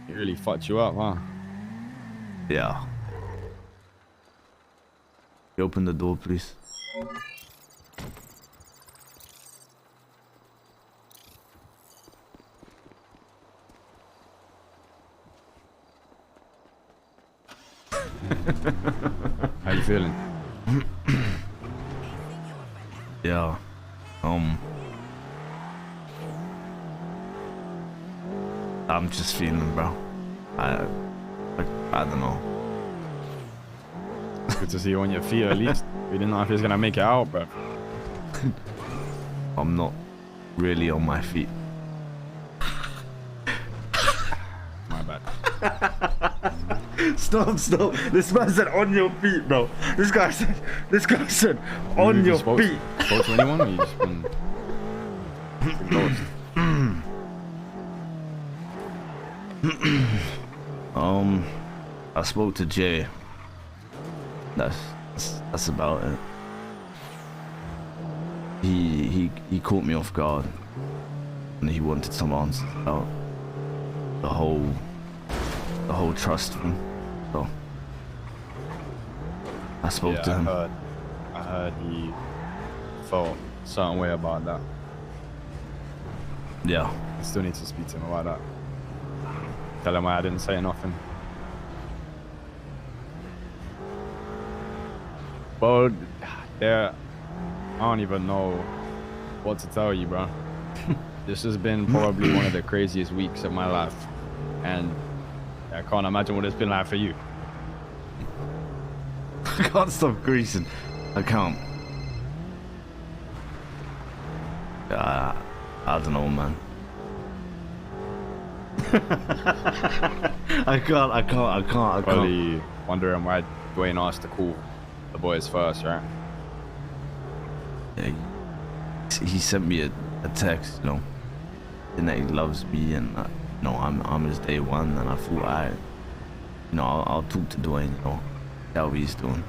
It really fucked you up, huh? Yeah. You open the door, please. How you feeling? Yeah. I'm just feeling, bro. I don't know. Good to see you on your feet at least. We didn't know if he was gonna make it out, bro. I'm not really on my feet. My bad. Stop. This man said on your feet, bro. This guy said on your feet. Spoke to anyone, or you just been ghost? I spoke to Jay. That's about it. He caught me off guard, and he wanted some answers about the whole trust thing. So I spoke to him. I heard he felt a certain way about that. Yeah. I still need to speak to him about that. Tell him I didn't say nothing. But I don't even know what to tell you, bro. This has been probably one of the craziest weeks of my life, and I can't imagine what it's been like for you. I can't stop greasing. I can't. I don't know, man. I can't. Probably wondering why Dwayne asked to call the boys first, right? Yeah, he sent me a text, you know, saying that he loves me, and you know, I'm his day one, and I thought I'll talk to Dwayne, you know, see how he's doing.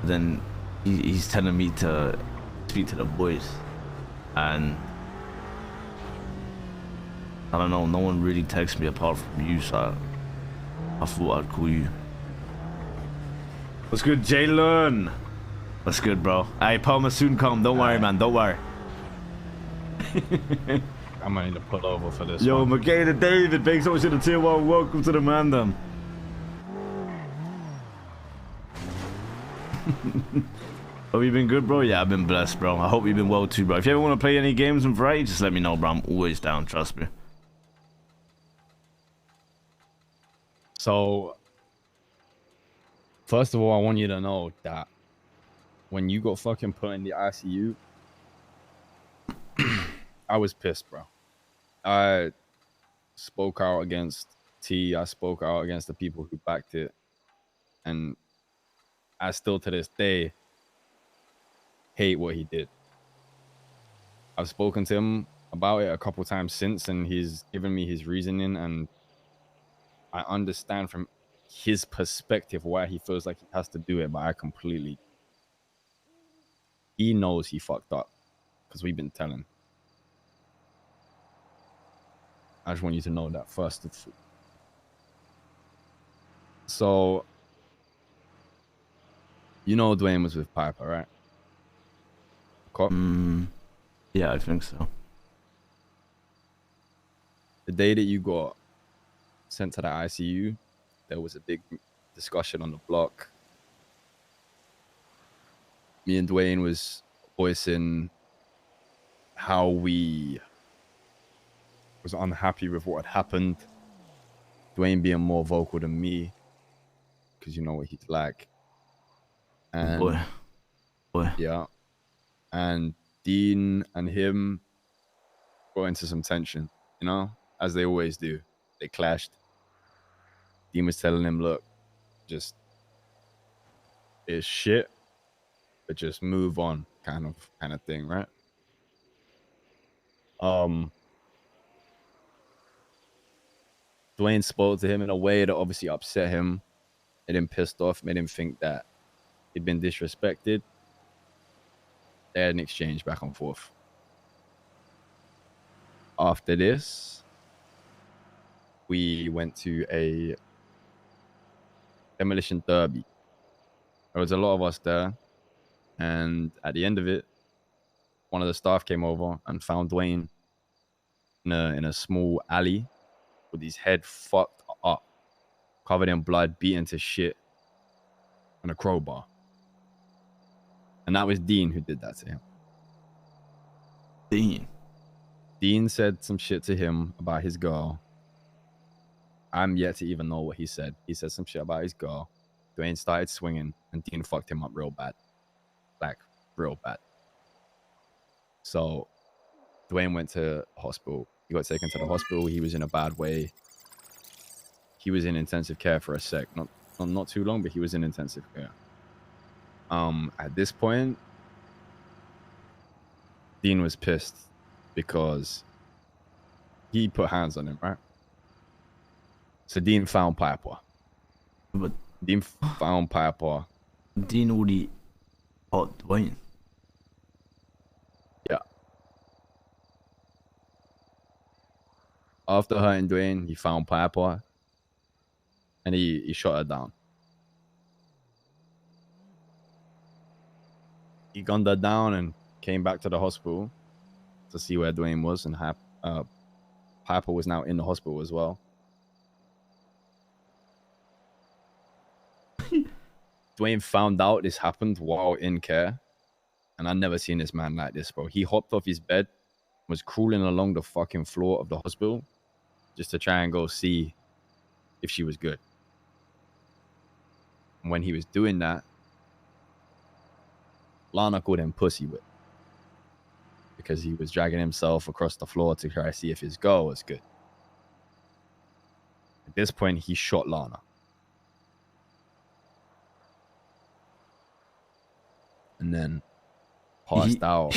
But then he's telling me to speak to the boys, and I don't know, no one really texts me apart from you, so I thought I'd call you. What's good, Jalen? What's good, bro? Hey, Palmer soon come. Don't worry, man. Don't worry. I'm gonna need to pull over for this. Yo, one. McGay to David, thanks so much to the tier 1. Welcome to the Mandem. Have you been good, bro? Yeah, I've been blessed, bro. I hope you've been well too, bro. If you ever want to play any games and variety, just let me know, bro. I'm always down, trust me. So, first of all, I want you to know that when you got fucking put in the ICU, I was pissed, bro. I spoke out against T. I spoke out against the people who backed it. And I still, to this day, hate what he did. I've spoken to him about it a couple times since, and he's given me his reasoning, and I understand from his perspective why he feels like he has to do it, but I completely... He knows he fucked up, because we've been telling. I just want you to know that first. So, you know Dwayne was with Piper, right? Cop? Yeah, I think so. The day that you got sent to the ICU, there was a big discussion on the block. Me and Dwayne was voicing how we was unhappy with what had happened. Dwayne being more vocal than me, because you know what he's like. And boy. Yeah. And Dean and him got into some tension, you know, as they always do. They clashed. Dean was telling him, look, just it's shit, but just move on, kind of thing, right? Dwayne spoke to him in a way that obviously upset him, made him pissed off, made him think that he'd been disrespected. They had an exchange back and forth. After this, we went to a demolition derby. There was a lot of us there, and at the end of it, one of the staff came over and found Dwayne in a small alley with his head fucked up, covered in blood, beaten to shit, and a crowbar. And that was Dean who did that to him. Dean said some shit to him about his girl. I'm yet to even know what he said. He said some shit about his girl. Dwayne started swinging, and Dean fucked him up real bad. Like, real bad. So, Dwayne went to hospital. He got taken to the hospital. He was in a bad way. He was in intensive care for a sec. Not too long, but he was in intensive care. At this point, Dean was pissed because he put hands on him, right? So Dean found Piper. But Dean found Piper. Dean already hot Dwayne. Yeah. After hurting Dwayne, he found Piper and he shot her down. He gunned her down and came back to the hospital to see where Dwayne was, and Piper was now in the hospital as well. Dwayne found out this happened while in care, and I've never seen this man like this, bro. He hopped off his bed, was crawling along the fucking floor of the hospital just to try and go see if she was good. And when he was doing that, Lana called him Pussy Whip because he was dragging himself across the floor to try to see if his girl was good. At this point, he shot Lana. And then passed out.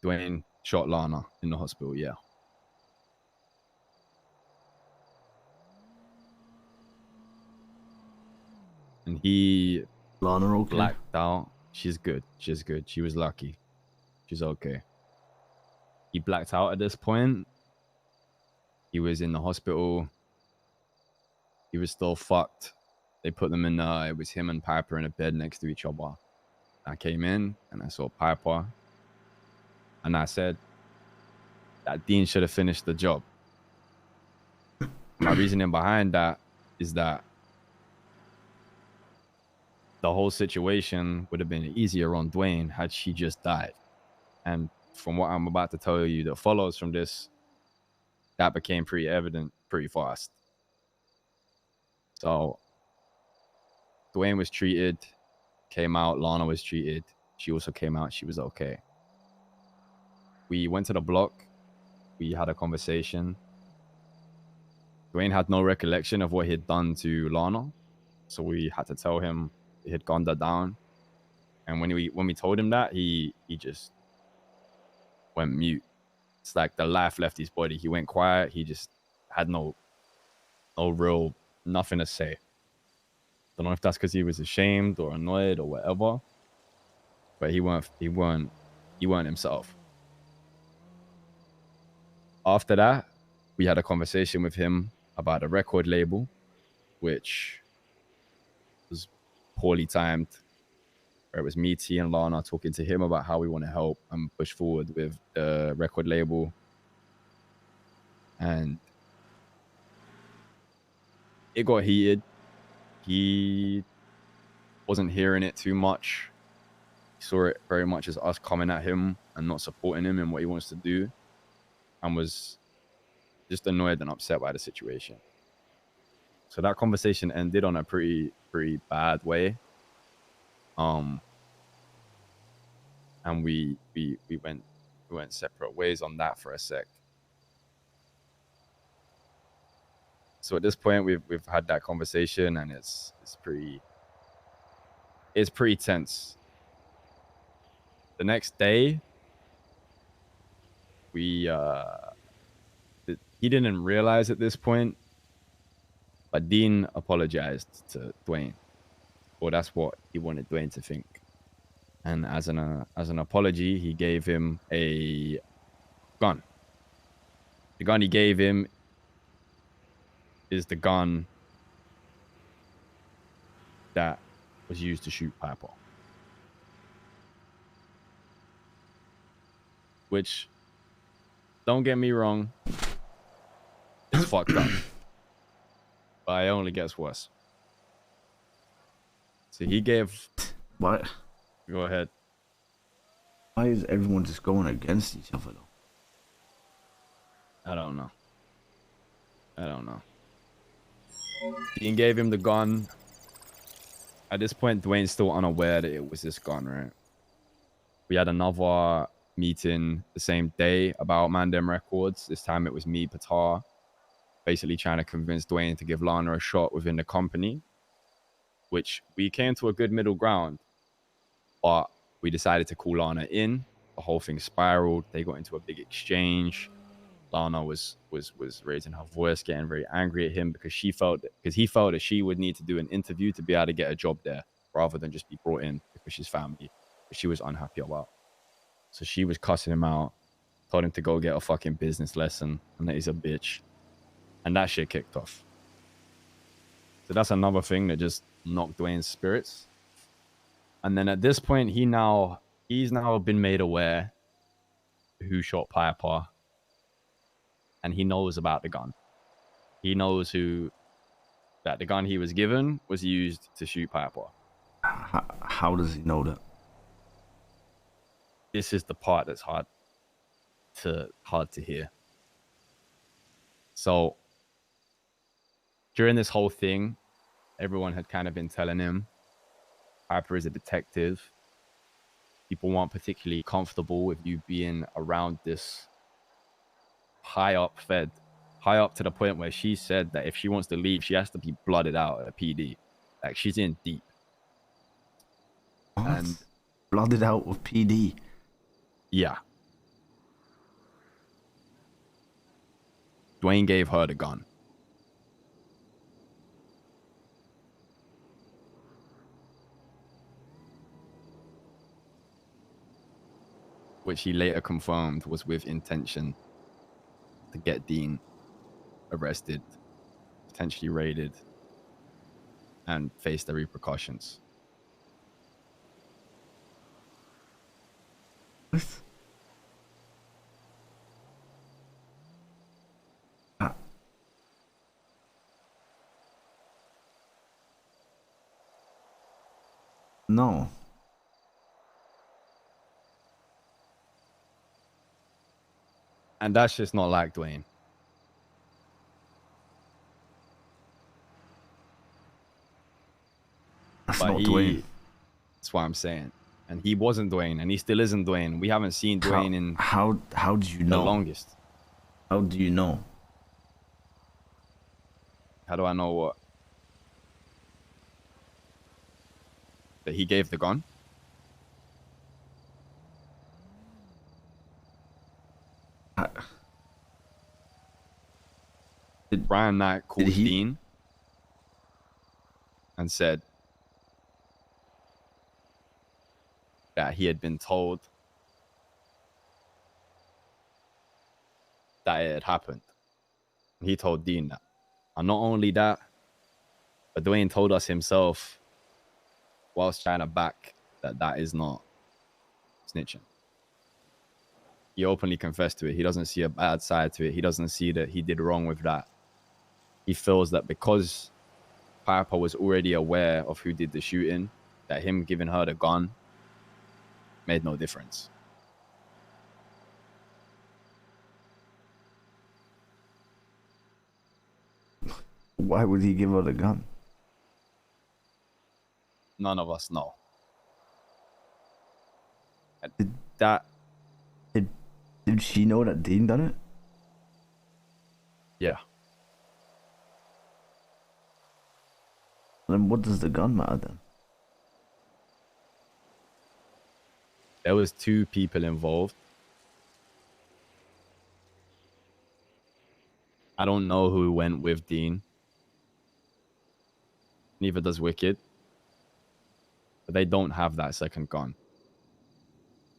Dwayne shot Lana in the hospital, yeah. And he Lana okay? blacked out. She's good. She's good. She was lucky. She's okay. He blacked out at this point. He was in the hospital. He was still fucked. They put them in, it was him and Piper in a bed next to each other. I came in and I saw Piper. And I said that Dean should have finished the job. My reasoning behind that is that the whole situation would have been easier on Dwayne had she just died. And from what I'm about to tell you that follows from this, that became pretty evident pretty fast. So Dwayne was treated, came out, Lana was treated. She also came out, she was okay. We went to the block. We had a conversation. Dwayne had no recollection of what he had done to Lana. So we had to tell him he had gunned her down. And when we told him that, he just went mute. It's like the life left his body. He went quiet. He just had nothing to say. Don't know if that's because he was ashamed or annoyed or whatever. But he weren't himself. After that, we had a conversation with him about a record label, which was poorly timed. Where it was me, T, and Lana talking to him about how we want to help and push forward with the record label. And it got heated. He wasn't hearing it too much. He saw it very much as us coming at him and not supporting him in what he wants to do, and was just annoyed and upset by the situation. So that conversation ended on a pretty bad way. And we went separate ways on that for a sec. So at this point, we've had that conversation, and it's pretty tense. The next day, he didn't realize at this point, but Dean apologized to Dwayne, or that's what he wanted Dwayne to think. And as an apology, he gave him a gun. The gun he gave him is the gun that was used to shoot Piper. Which, don't get me wrong, is fucked up. But it only gets worse. So he gave... What? Go ahead. Why is everyone just going against each other though? I don't know. Dean gave him the gun. At this point, Dwayne's still unaware that it was this gun, right? We had another meeting the same day about Mandem Records. This time it was me, Patar, basically trying to convince Dwayne to give Lana a shot within the company, which we came to a good middle ground, but we decided to call Lana in. The whole thing spiraled. They got into a big exchange. Lana was raising her voice, getting very angry at him because he felt that she would need to do an interview to be able to get a job there rather than just be brought in because she's family, which she was unhappy about. So she was cussing him out, told him to go get a fucking business lesson and that he's a bitch. And that shit kicked off. So that's another thing that just knocked Dwayne's spirits. And then at this point, he's now been made aware who shot Piper. And he knows about the gun. He knows that the gun he was given was used to shoot Piper. How does he know that? This is the part that's hard to hear. So during this whole thing, everyone had kind of been telling him Piper is a detective. People weren't particularly comfortable with you being around this high up to the point where she said that if she wants to leave, she has to be blooded out at a PD. Like, she's in deep. What? And blooded out with PD? Yeah. Dwayne gave her the gun. Which he later confirmed was with intention to get Dean arrested, potentially raided, and face the repercussions. What? No. And that's just not like Dwayne. That's not Dwayne. That's what I'm saying. And he wasn't Dwayne, and he still isn't Dwayne. We haven't seen Dwayne in how do you know? The longest. How do you know? How do I know what? That he gave the gun? Brian Knight called Dean and said that he had been told that it had happened. He told Dean that. And not only that, but Dwayne told us himself whilst trying to back that is not snitching. He openly confessed to it. He doesn't see a bad side to it. He doesn't see that he did wrong with that. He feels that because Piper was already aware of who did the shooting, that him giving her the gun made no difference. Why would he give her the gun? None of us know. Did she know that Dean done it? Yeah. Then what does the gun matter then? There was 2 people involved. I don't know who went with Dean. Neither does Wicked. But they don't have that second gun.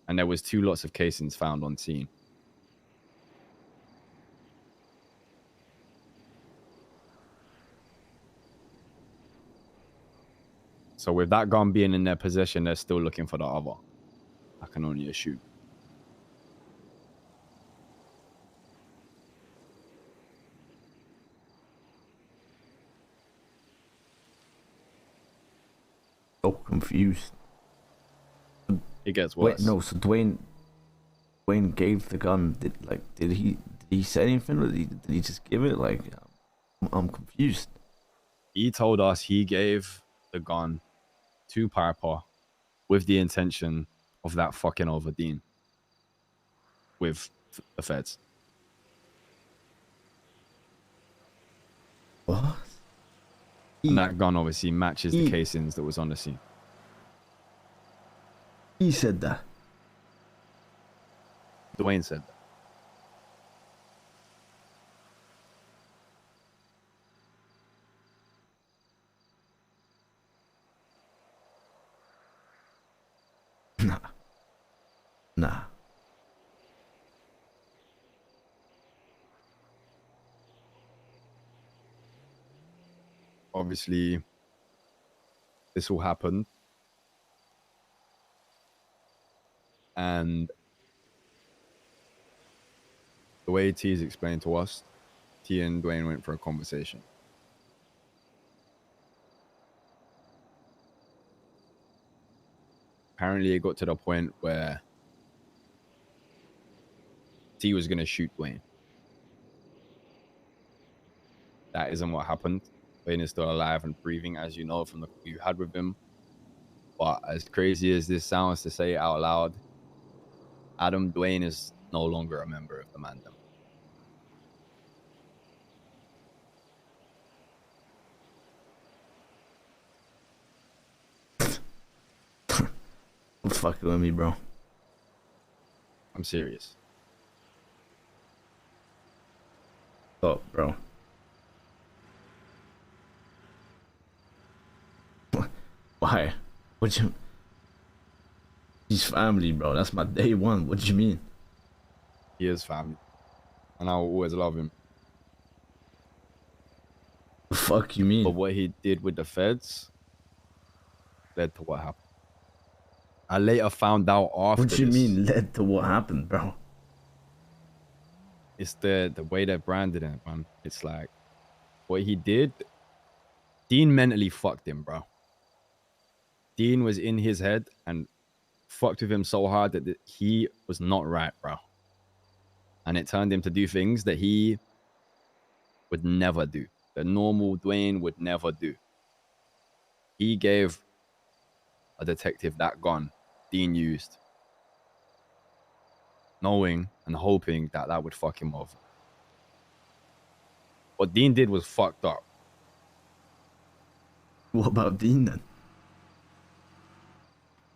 And there was 2 lots of casings found on scene. So with that gun being in their possession, they're still looking for the other. I can only assume. So confused. It gets Wait, worse. no. So Dwayne gave the gun. Did he say anything? Or did he just give it? Like, I'm confused. He told us he gave the gun to Piper with the intention of that fucking over Dean with the feds. What? And that gun obviously matches the casings that was on the scene. He said that. Dwayne said that. Nah. Obviously, this all happened. And the way T's explained to us, T and Dwayne went for a conversation. Apparently, it got to the point where T was going to shoot Dwayne. That isn't what happened. Dwayne is still alive and breathing, as you know from the call you had with him. But as crazy as this sounds to say it out loud, Adam Dwayne is no longer a member of the Mandem. Don't fucking with me, bro. I'm serious. Oh, bro. Why? What you? He's family, bro. That's my day one. What you mean? He is family. And I will always love him. The fuck you mean? But what he did with the feds led to what happened. I later found out after What you this, mean led to what happened, bro? it's the way they branded it, man. It's like what he did. Dean mentally fucked him, bro. Dean was in his head and fucked with him so hard that he was not right, bro. And it turned him to do things that he would never do. The normal Dwayne would never do. He gave a detective that gun Dean used, knowing and hoping that that would fuck him over. What Dean did was fucked up. What about Dean then?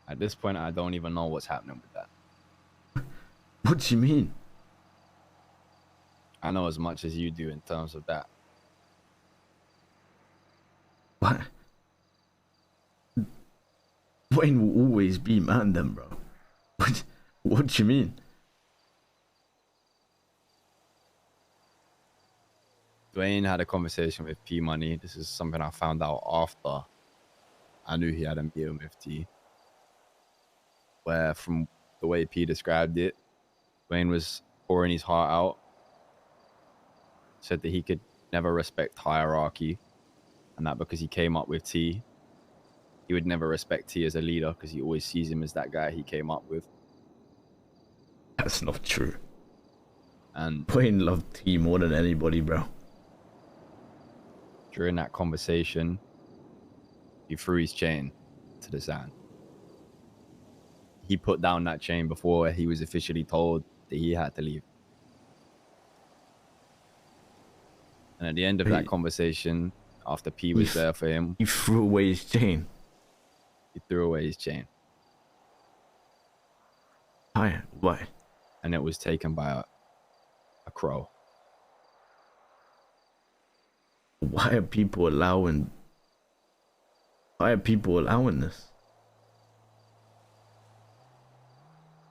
At this point, I don't even know what's happening with that. What you mean? I know as much as you do in terms of that. What? Dwayne will always be Mandem, bro. What you mean? Dwayne had a conversation with P Money. This is something I found out after I knew he had a meeting with T. Where from the way P described it, Dwayne was pouring his heart out. Said that he could never respect hierarchy. And that because he came up with T, he would never respect T as a leader because he always sees him as that guy he came up with. That's not true. And Dwayne loved T more than anybody, bro. during that conversation, he threw his chain to the sand. He put down that chain before he was officially told that he had to leave. And at the end of that conversation, after P was there for him, He threw away his chain. he threw away his chain. Why? And it was taken by a crow. Why are people allowing this?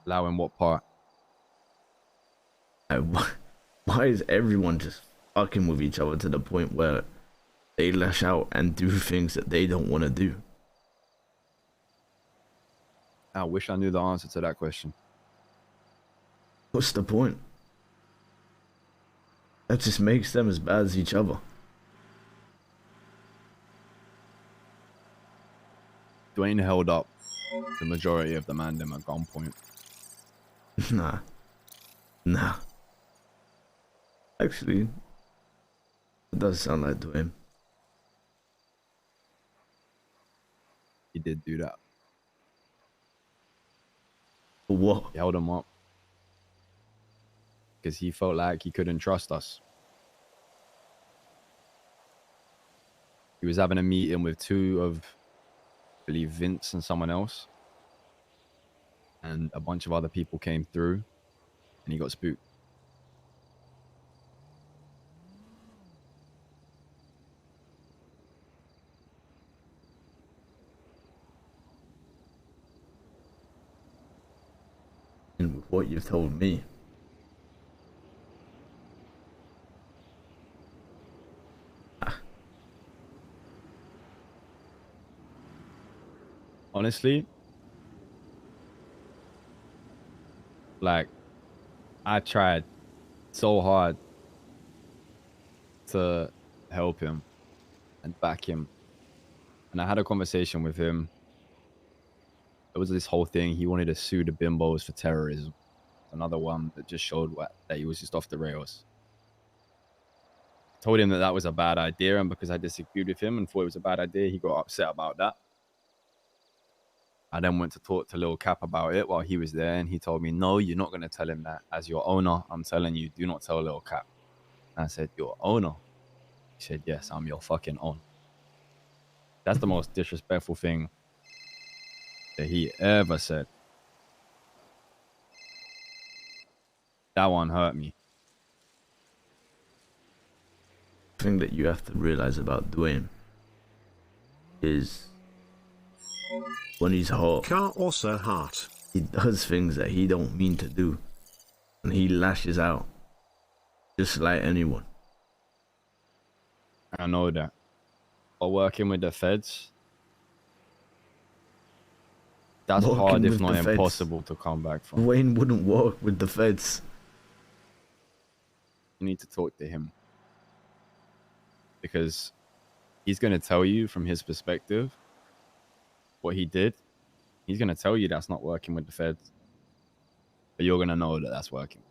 Allowing what part? Why is everyone just fucking with each other to the point where they lash out and do things that they don't want to do? I wish I knew the answer to that question. What's the point? That just makes them as bad as each other. Dwayne held up the majority of the mandem at gunpoint. Nah. Nah. Actually, it does sound like Dwayne. He did do that. But what? He held him up because he felt like he couldn't trust us. He was having a meeting with two of, I believe, Vince and someone else. And a bunch of other people came through and he got spooked. And with what you've told me, Honestly, like, I tried so hard to help him and back him. And I had a conversation with him. It was this whole thing. He wanted to sue the bimbos for terrorism. Another one that just showed that he was just off the rails. Told him that that was a bad idea, and because I disagreed with him and thought it was a bad idea, he got upset about that. I then went to talk to Lil Cap about it while he was there, and he told me, no, you're not going to tell him that. As your owner, I'm telling you, do not tell Lil Cap. And I said, your owner? He said, yes, I'm your fucking owner. That's the most disrespectful thing that he ever said. That one hurt me. the thing that you have to realize about Dwayne is when he's hot, Car also heart. he does things that he don't mean to do. And he lashes out. Just like anyone. I know that. But working with the feds, that's Working hard, if with not the feds. impossible, to come back from. Dwayne wouldn't work with the feds. You need to talk to him. Because he's going to tell you from his perspective what he did. He's going to tell you that's not working with the feds. But you're going to know that that's working.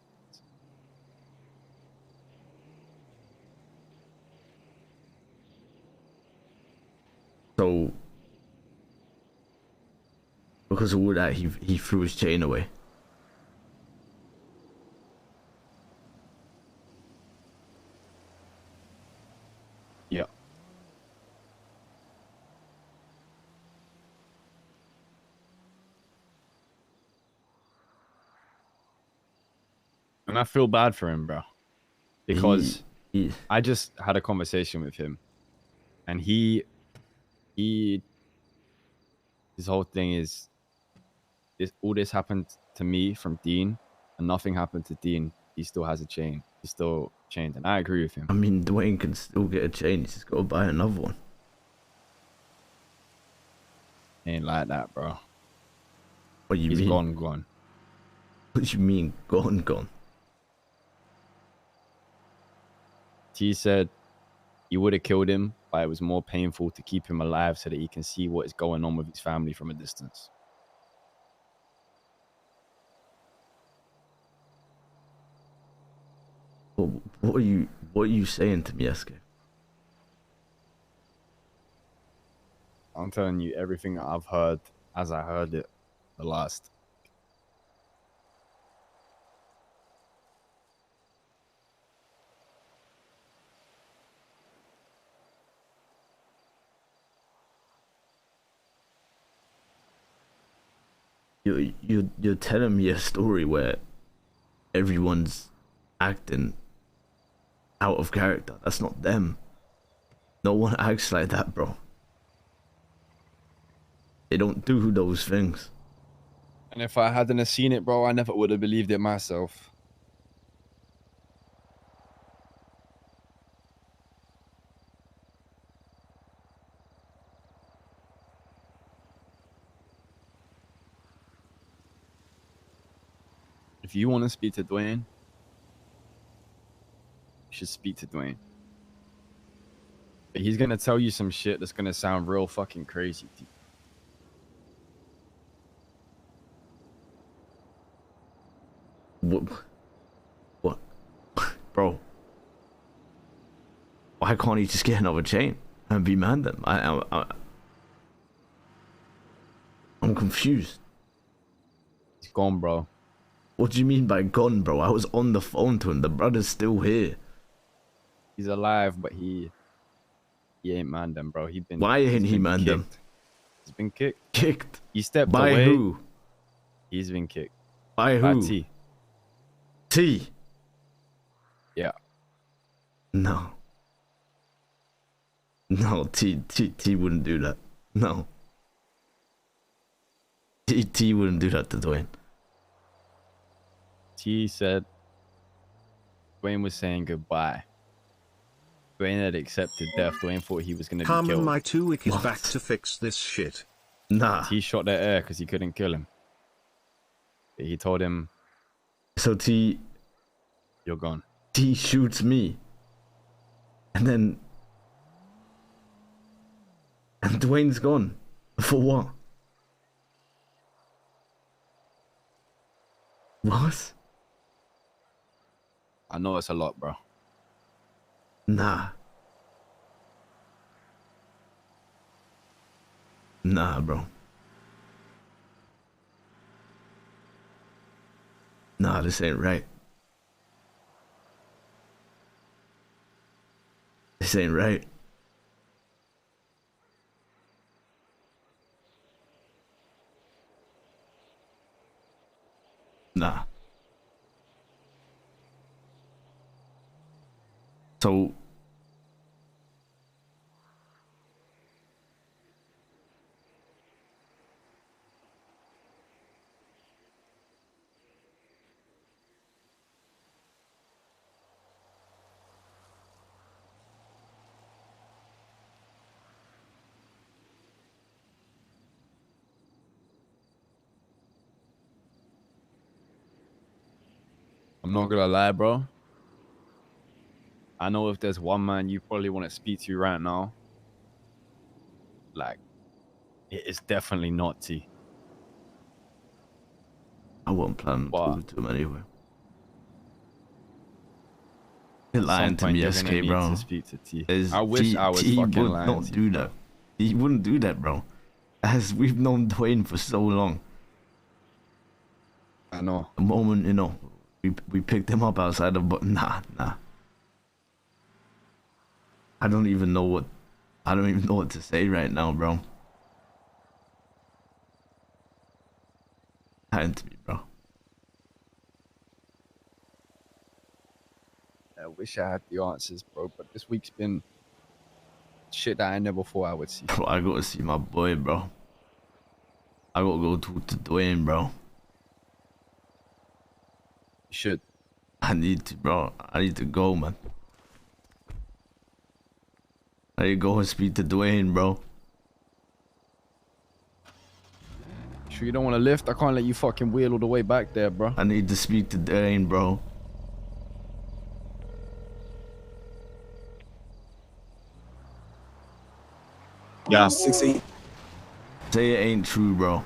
So because of all that, he threw his chain away. Yeah. And I feel bad for him, bro. Because I just had a conversation with him. And his whole thing is, all this happened to me from Dean, and nothing happened to Dean. He still has a chain. He's still chained, and I agree with him. I mean, Dwayne can still get a chain. He's just got to buy another one. Ain't like that, bro. What you He's mean? gone. What do you mean, gone? T said he would have killed him, but it was more painful to keep him alive so that he can see what is going on with his family from a distance. What are you saying to me, SK? I'm telling you everything that I've heard as I heard it the last. You're telling me a story where everyone's acting out of character. That's not them. No one acts like that, bro. They don't do those things. And if I hadn't have seen it, bro, I never would have believed it myself. if you want to speak to Dwayne, you should speak to Dwayne. But he's gonna tell you some shit that's gonna sound real fucking crazy to you. What? Bro. Why can't he just get another chain and be man them? I'm confused. He's gone, bro. What do you mean by gone, bro? I was on the phone to him. The brother's still here. He's alive, but he ain't man them, bro. Why ain't he man them? He's been kicked. Kicked? He stepped by away. Who? He's been kicked. By By who? T. T? Yeah. No. No, T wouldn't do that. No. T wouldn't do that to Dwayne. T said Dwayne was saying goodbye. Dwayne had accepted death. Dwayne thought he was going to be killed. Carmen, my 2-wick is back to fix this shit. Nah. T shot the air because he couldn't kill him. He told him, so T... You're gone. T shoots me. And then... And Dwayne's gone. For what? What? I know it's a lot, bro. Nah. Nah, bro. Nah, this ain't right. This ain't right. Nah. So I'm not gonna lie, bro. I know if there's one man you probably want to speak to right now, like, it is definitely not T. I won't plan What? to talk to him anyway. You're lying to me, SK, bro. To speak to T. Is I wish I was T fucking would lying not to do you. that. He wouldn't do that, bro. As we've known Dwayne for so long. I know. The moment, you know, we picked him up outside of, but nah. I don't even know what to say right now, bro. Lying to me, bro. I wish I had the answers, bro, but this week's been shit that I never thought I would see. Bro, I gotta see my boy, bro. I gotta go to Dwayne, bro. You should. I need to, bro. I need to go, man. I need to go and speak to Dwayne, bro. Sure you don't want to lift? I can't let you fucking wheel all the way back there, bro. I need to speak to Dwayne, bro. Yeah, 16. Say it ain't true, bro.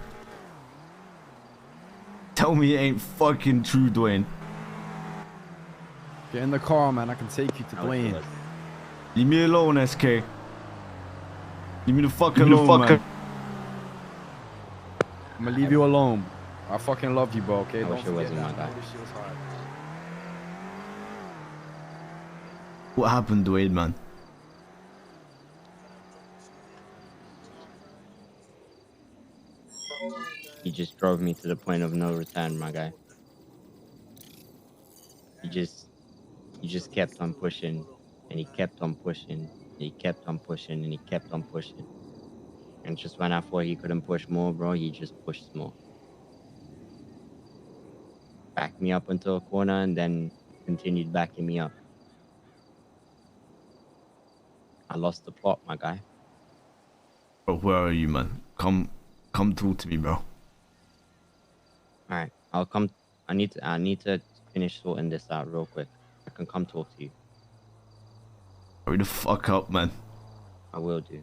Tell me it ain't fucking true, Dwayne. Get in the car, man. I can take you to Dwayne. Leave me alone, SK. Leave me the fuck alone, man. I'm gonna leave you alone. I fucking love you, bro, okay? I wish it wasn't my guy. This shit was hard. What happened, Dwayne, man? He just drove me to the point of no return, my guy. He just kept on pushing, and he kept on pushing, and he kept on pushing, and he kept on pushing. And just when I thought he couldn't push more, bro, he just pushed more. Backed me up into a corner and then continued backing me up. I lost the plot, my guy. Bro, where are you, man? Come talk to me, bro. Alright, I'll come I need to finish sorting this out real quick. I can come talk to you. Hurry the fuck up, man. I will do.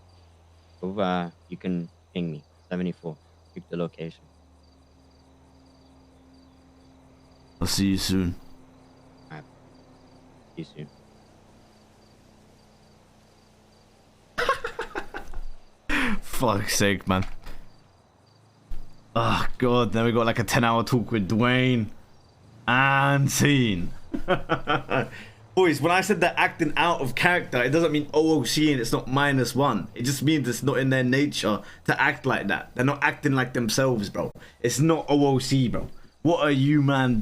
You can ping me. 74. Keep the location. I'll see you soon. Alright. See you soon. Fuck's sake, man. Oh god, then we got like a 10-hour talk with Dwayne and scene. Boys, when I said they're acting out of character, it doesn't mean OOC and it's not -1. It just means it's not in their nature to act like that. They're not acting like themselves, bro. It's not OOC, bro. What are you, man,